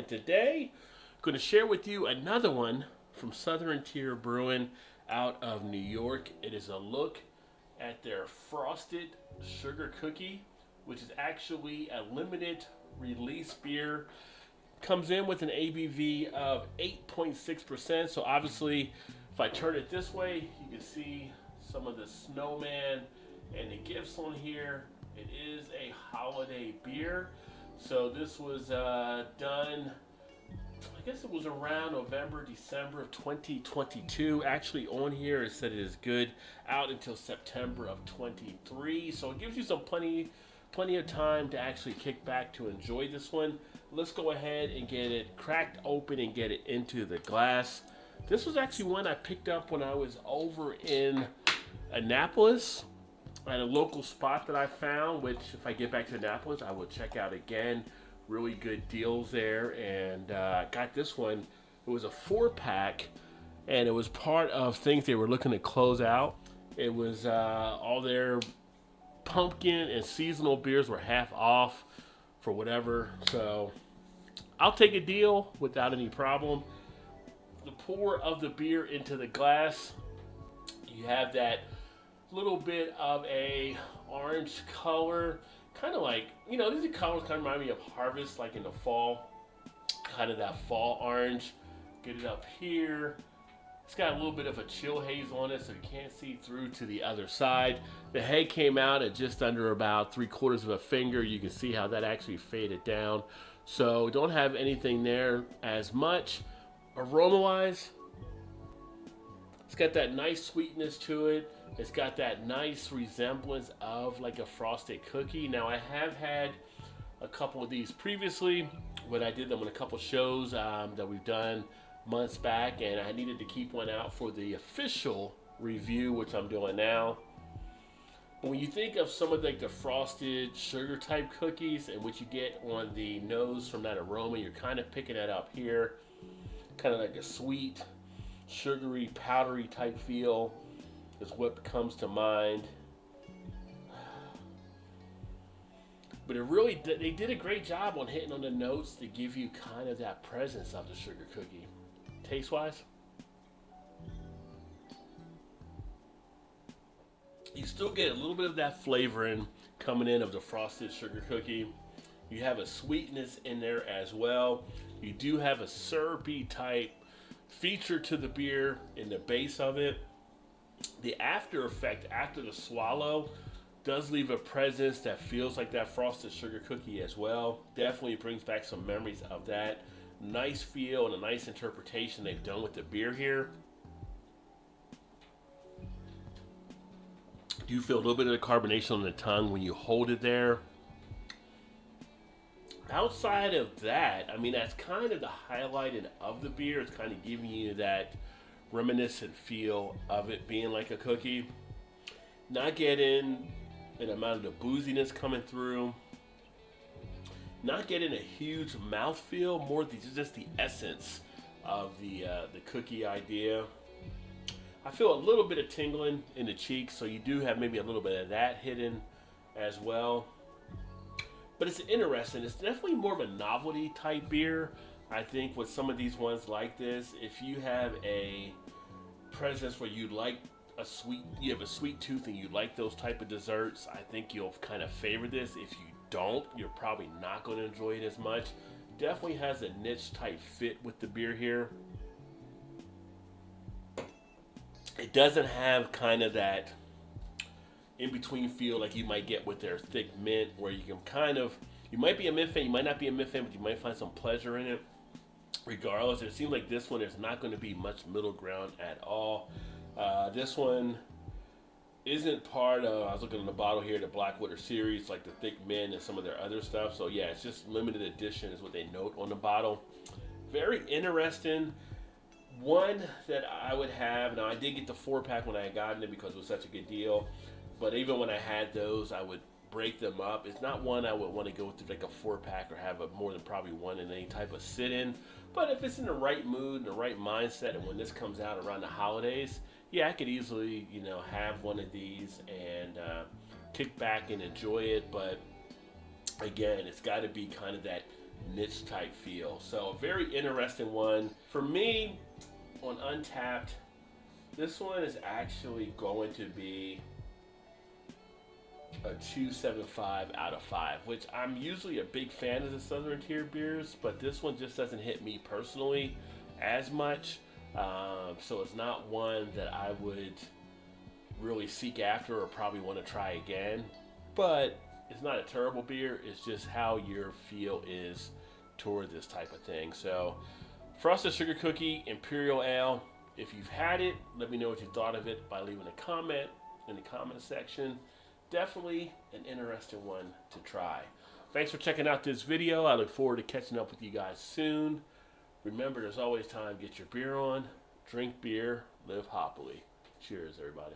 And today, I'm going to share with you another one from Southern Tier Brewing out of New York. It is a look at their frosted sugar cookie, which is actually a limited release beer. Comes in with an ABV of 8.6%. So obviously, if I turn it this way, you can see some of the snowman and the gifts on here. It is a holiday beer. So this was done, I guess it was around November, December of 2022. Actually on here it said it is good out until September of 23. So it gives you some plenty of time to actually kick back to enjoy this one. Let's go ahead and get it cracked open and get it into the glass. This was actually one I picked up when I was over in Annapolis at a local spot that I found, which if I get back to Annapolis, I will check out again. Really good deals there, and got this one. It was a 4-pack, and it was part of things they were looking to close out. It was all their pumpkin and seasonal beers were half off for whatever, so I'll take a deal without any problem. The pour of the beer into the glass, you have that little bit of a orange color, kind of like, these colors kind of remind me of harvest, like in the fall, kind of that fall orange. Get it up here. It's got a little bit of a chill haze on it, so you can't see through to the other side. The head came out at just under about 3/4 of a finger. You can see how that actually faded down. So don't have anything there as much. Aroma-wise, it's got that nice sweetness to it. It's got that nice resemblance of like a frosted cookie. Now I have had a couple of these previously when I did them on a couple shows that we've done months back, and I needed to keep one out for the official review, which I'm doing now. But when you think of some of like the frosted sugar type cookies and what you get on the nose from that aroma, you're kind of picking that up here. Kind of like a sweet, sugary, powdery type feel is what comes to mind. But they did a great job on hitting on the notes to give you kind of that presence of the sugar cookie. Taste wise, you still get a little bit of that flavoring coming in of the frosted sugar cookie. You have a sweetness in there as well. You do have a syrupy type feature to the beer in the base of it. The after effect after the swallow does leave a presence that feels like that frosted sugar cookie as well. Definitely brings back some memories of that. Nice feel and a nice interpretation they've done with the beer here. You feel a little bit of the carbonation on the tongue when you hold it there. Outside of that, I mean, that's kind of the highlight of the beer. It's kind of giving you that reminiscent feel of it being like a cookie. Not getting an amount of the booziness coming through. Not getting a huge mouthfeel, more just the essence of the cookie idea. I feel a little bit of tingling in the cheeks, so you do have maybe a little bit of that hidden as well. But it's interesting. It's definitely more of a novelty type beer. I think with some of these ones like this, if you have a presence where you like you have a sweet tooth and you like those type of desserts, I think you'll kind of favor this. If you don't, you're probably not going to enjoy it as much. Definitely has a niche type fit with the beer here. It doesn't have kind of that in-between feel like you might get with their thick mint, where you can you might be a mint fan, you might not be a mint fan, but you might find some pleasure in it. Regardless, it seems like this one there's not going to be much middle ground at all. This one isn't part of, I was looking on the bottle here, the Blackwater series, like the thick mint and some of their other stuff. So yeah, it's just limited edition is what they note on the bottle. Very interesting. One that I would have, now I did get the 4-pack when I had gotten it because it was such a good deal. But even when I had those, I would break them up. It's not one I would want to go through like a 4-pack or have more than probably one in any type of sit-in. But if it's in the right mood and the right mindset, and when this comes out around the holidays, yeah, I could easily, have one of these and kick back and enjoy it. But again, it's got to be kind of that niche type feel. So a very interesting one. For me, on Untapped, this one is actually going to be a 2.75 out of 5, which I'm usually a big fan of the Southern Tier beers, but this one just doesn't hit me personally as much. So it's not one that I would really seek after or probably want to try again. But it's not a terrible beer. It's just how your feel is toward this type of thing. So Frosted Sugar Cookie Imperial Ale. If you've had it, let me know what you thought of it by leaving a comment in the comment section. Definitely an interesting one to try. Thanks for checking out this video. I look forward to catching up with you guys soon. Remember, there's always time to get your beer on, drink beer, live hoppily. Cheers, everybody.